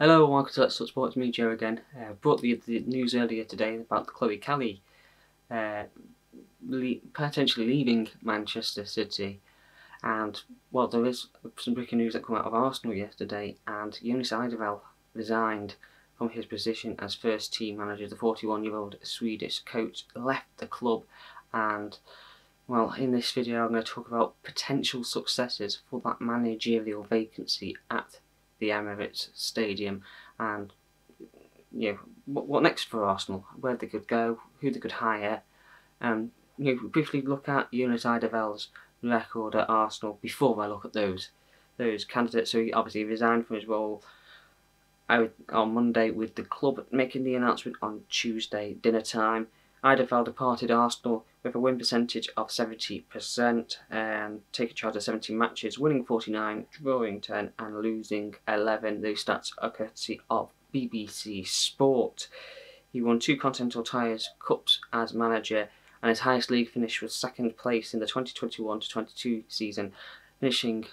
Hello and welcome to Let's Talk Sports. Me, Joe again. Brought the news earlier today about Chloe Kelly potentially leaving Manchester City, and well, there is some breaking news that came out of Arsenal yesterday, and Jonas Eidevall resigned from his position as first team manager. The 41-year-old Swedish coach left the club, and well, in this video I'm going to talk about potential successors for that managerial vacancy at the Emirates Stadium, and what next for Arsenal, where they could go, who they could hire, and briefly look at Jonas Eidevall's record at Arsenal before I look at those candidates. So he obviously resigned from his role on Monday, with the club making the announcement on Tuesday dinner time. Eidevall departed Arsenal with a win percentage of 70% and taking charge of 17 matches, winning 49, drawing 10 and losing 11. Those stats are courtesy of BBC Sport. He won 2 Continental Tires Cups as manager, and his highest league finish was second place in the 2021-22 season, finishing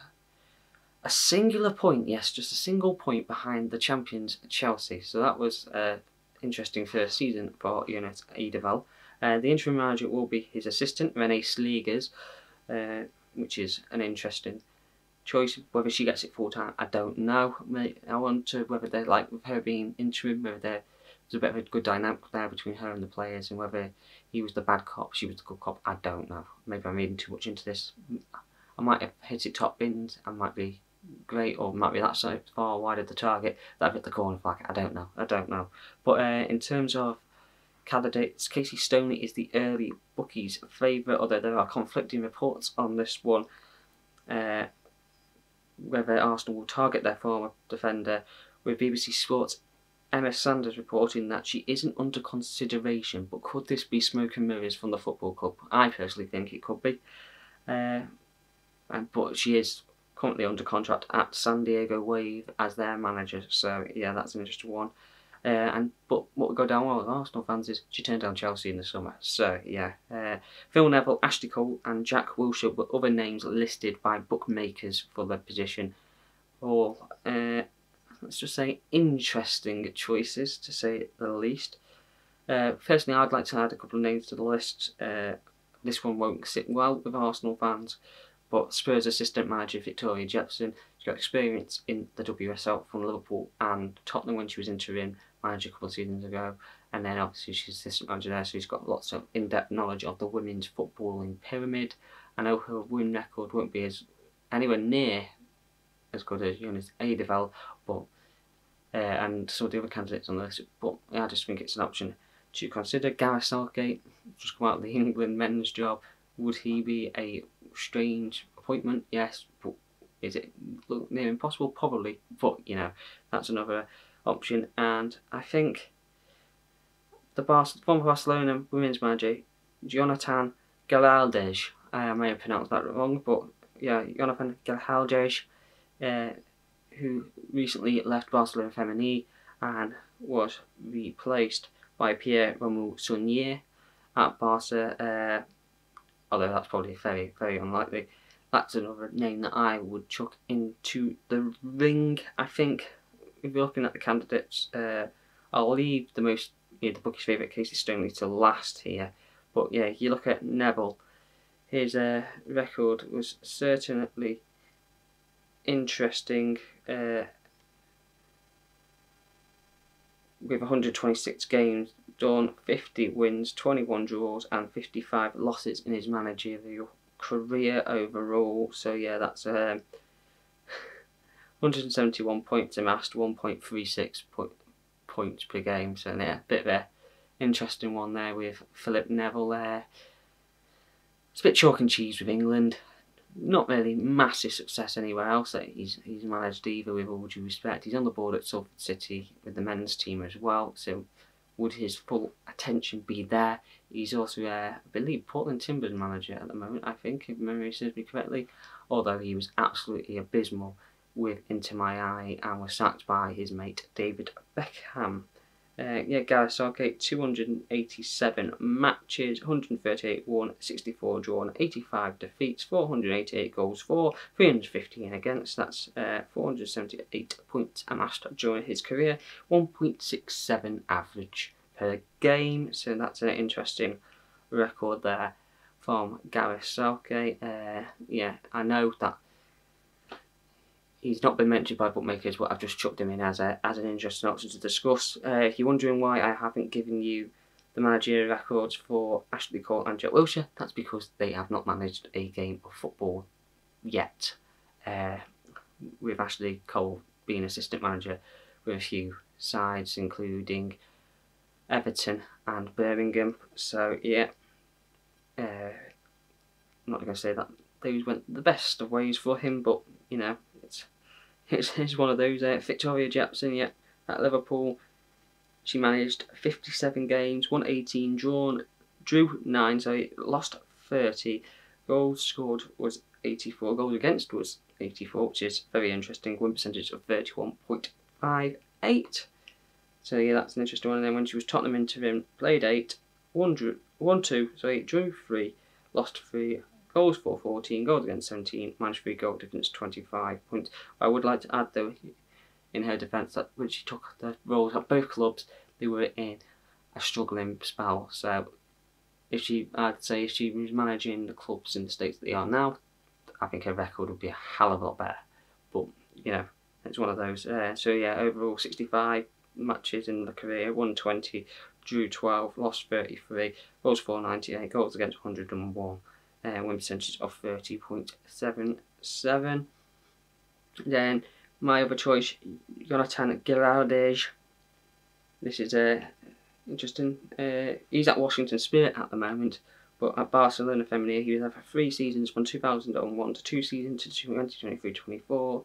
a singular point, yes, just a single point behind the champions Chelsea. So that was interesting first season for Jonas Eidevall. The interim manager will be his assistant, Renee Slegers, which is an interesting choice. Whether she gets it full time, I don't know. I wonder whether they're like, with her being interim, whether there's a bit of a good dynamic there between her and the players, and whether he was the bad cop, she was the good cop. I don't know. Maybe I'm reading too much into this. I might have hit it top bins. I might be great, or might be that so far wide of the target that I've hit the corner flag. I don't know. But in terms of candidates, Casey Stoney is the early bookies' favourite, although there are conflicting reports on this one, whether Arsenal will target their former defender, with BBC Sports' Emma Sanders reporting that she isn't under consideration. But could this be smoke and mirrors from the football club? I personally think it could be, but she is currently under contract at San Diego Wave as their manager, so yeah, that's an interesting one. But what would go down well with Arsenal fans is she turned down Chelsea in the summer. So yeah, Phil Neville, Ashley Cole and Jack Wilshere were other names listed by bookmakers for the position. All let's just say interesting choices, to say the least. Personally, I'd like to add a couple of names to the list. This one won't sit well with Arsenal fans, but Spurs assistant manager Victoria Jepson, she's got experience in the WSL from Liverpool and Tottenham when she was interim manager a couple of seasons ago, and then obviously she's assistant manager there, so she's got lots of in-depth knowledge of the women's footballing pyramid. I know her win record won't be anywhere near as good as Jonas Eidevall, but and some of the other candidates on the list, but I just think it's an option to consider. Gareth Southgate just come out of the England men's job. Would he be a strange appointment? Yes, but is it near impossible? Probably, but that's another option. And I think the former Barcelona women's manager Jonathan Galaldez, I may have pronounced that wrong, but yeah, Jonathan Galaldez, who recently left Barcelona Femení and was replaced by Pierre-Romeu Saunier at Barca. Although that's probably very, very unlikely. That's another name that I would chuck into the ring. I think if you're looking at the candidates, I'll leave the bookies' favourite Casey Stoney to last here. But yeah, you look at Neville, his record was certainly interesting, with 126 games done, 50 wins, 21 draws and 55 losses in his managerial career overall. So yeah, that's 171 points amassed, 1.36 points per game. So yeah, a bit of an interesting one there with Philip Neville there. It's a bit chalk and cheese with England. Not really massive success anywhere else that he's managed either, with all due respect. He's on the board at Salford City with the men's team as well, so would his full attention be there? He's also, I believe, Portland Timbers manager at the moment, I think, if memory serves me correctly, although he was absolutely abysmal with Inter Miami and was sacked by his mate David Beckham. Gareth Southgate, 287 matches, 138 won, 64 drawn, 85 defeats, 488 goals for, 315 against. That's 478 points amassed during his career, 1.67 average per game. So that's an interesting record there from Gareth Southgate. I know that he's not been mentioned by bookmakers, but I've just chucked him in as an interesting option to discuss. If you're wondering why I haven't given you the managerial records for Ashley Cole and Jack Wilshere, that's because they have not managed a game of football yet. With Ashley Cole being assistant manager with a few sides, including Everton and Birmingham. So yeah, I'm not going to say that those went the best of ways for him, but you know, it's one of those. Victoria Jackson, at Liverpool, she managed 57 games, won 18, drew 9, so lost 30. Goals scored was 84, goals against was 84, which is very interesting. Win percentage of 31.58. So yeah, that's an interesting one. And then when she was Tottenham interim, played 8, drew 3, lost 3. Goals for 14, goals against 17, managed 3 goal difference 25 points. I would like to add though, in her defence, that when she took the roles at both clubs, they were in a struggling spell. So I'd say if she was managing the clubs in the states that they are now, I think her record would be a hell of a lot better. But you know, it's one of those. So yeah, overall 65 matches in the career, won 20, drew 12, lost 33, goals for 98, goals against 101. Win percentage of 30.77. Then my other choice, Jonathan Girardej. This is interesting. He's at Washington Spirit at the moment, but at Barcelona Femenil he was there for 3 seasons, from 2001 to 2 seasons to 2023-24.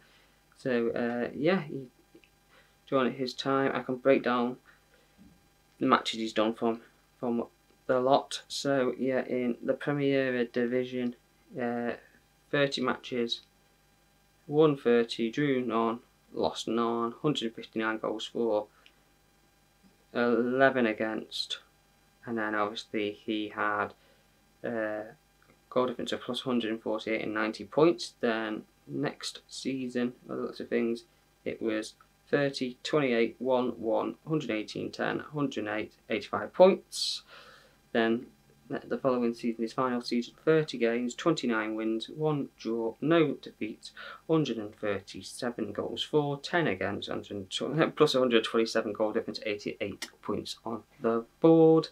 So during his time, I can break down the matches he's done from the lot. So yeah, in the Premier Division, 30 matches, won 30, drew none, lost none, 159 goals for, 11 against, and then obviously he had goal difference of plus 148 and 90 points. Then next season, by the looks of things, it was 30, 28, 1, 1, 118, 10, 108, 85 points. Then the following season, his final season, 30 games, 29 wins, 1 draw, no defeats, 137 goals for, 10 against, plus 127 goal difference, 88 points on the board.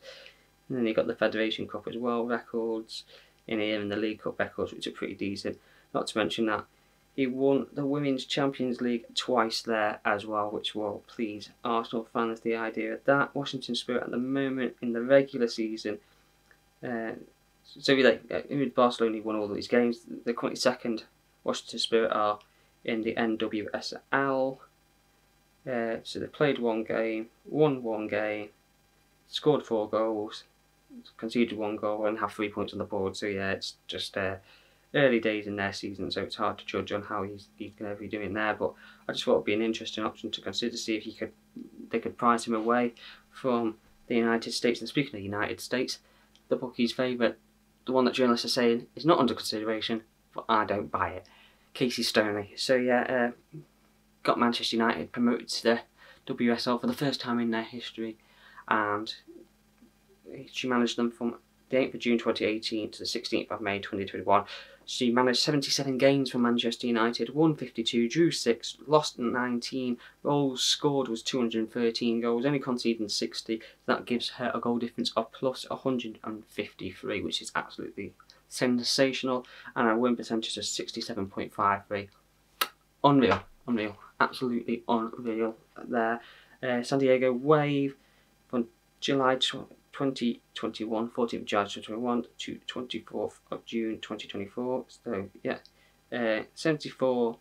And then you got the Federation Cup as well, records in here, and the League Cup records, which are pretty decent. Not to mention that he won the Women's Champions League twice there as well, which will please Arsenal fans, the idea of that. Washington Spirit at the moment in the regular season. With Barcelona, he won all of these games. They're currently second. Washington Spirit are in the NWSL. So they played 1 game, won 1 game, scored 4 goals, conceded 1 goal, and have 3 points on the board. So yeah, it's just early days in their season, so it's hard to judge on how he's going to be doing there. But I just thought it would be an interesting option to consider, see if they could prize him away from the United States. And speaking of the United States, the bookie's favourite, the one that journalists are saying is not under consideration, but I don't buy it, Casey Stoney. So yeah, got Manchester United promoted to the WSL for the first time in their history, and she managed them from the 8th of June 2018 to the 16th of May 2021. She managed 77 games for Manchester United, won 52, drew 6, lost 19, goals scored was 213 goals, only conceding 60. That gives her a goal difference of plus 153, which is absolutely sensational, and a win percentage of 67.53. Unreal, absolutely unreal there. San Diego Wave from July 2021, 14th of July 2021 to 24th of June 2024. So yeah, 74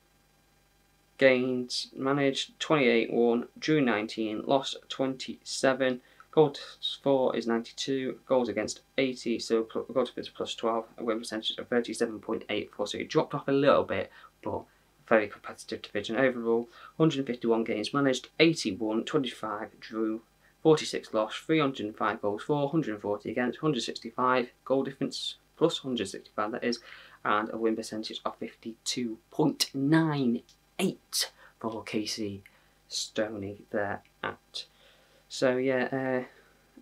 games managed, 28 won, drew 19, lost 27. Goals for is 92, goals against 80, so goal difference plus 12, a win percentage of 37.84. So it dropped off a little bit, but very competitive division overall. 151 games managed, 81, 25 drew, 46 loss, 305 goals for, 140 against, 165 goal difference, plus 165 that is, and a win percentage of 52.98 for Casey Stoney there at. So yeah,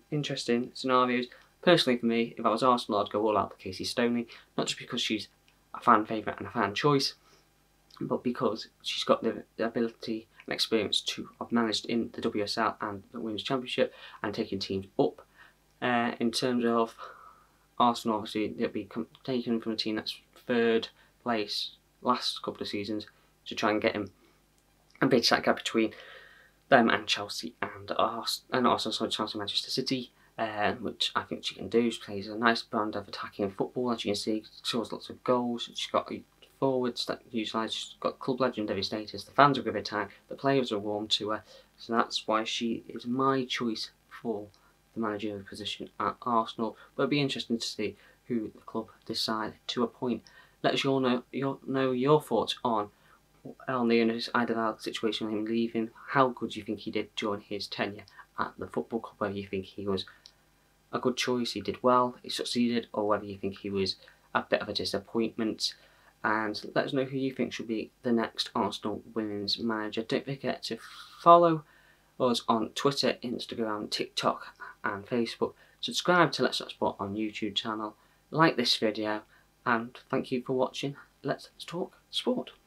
interesting scenarios. Personally for me, if I was Arsenal, I'd go all out for Casey Stoney, not just because she's a fan favourite and a fan choice, but because she's got the ability and experience to have managed in the WSL and the Women's Championship and taking teams up. In terms of Arsenal, obviously they'll be taken from a team that's third place last couple of seasons to try and get him and bridge that gap between them and Chelsea and Arsenal, Chelsea, Manchester City, which I think she can do. She plays a nice brand of attacking football, as you can see, scores lots of goals. She's got forwards that utilise, she's got club legendary status, the fans will give her time, the players are warm to her, so that's why she is my choice for the managerial position at Arsenal. But it'll be interesting to see who the club decide to appoint. Let us all know your thoughts on the Jonas Eidevall situation with him leaving. How good do you think he did during his tenure at the football club? Whether you think he was a good choice, he did well, he succeeded, or whether you think he was a bit of a disappointment. And let us know who you think should be the next Arsenal women's manager. Don't forget to follow us on Twitter, Instagram, TikTok and Facebook. Subscribe to Let's Talk Sport on YouTube channel. Like this video and thank you for watching Let's Talk Sport.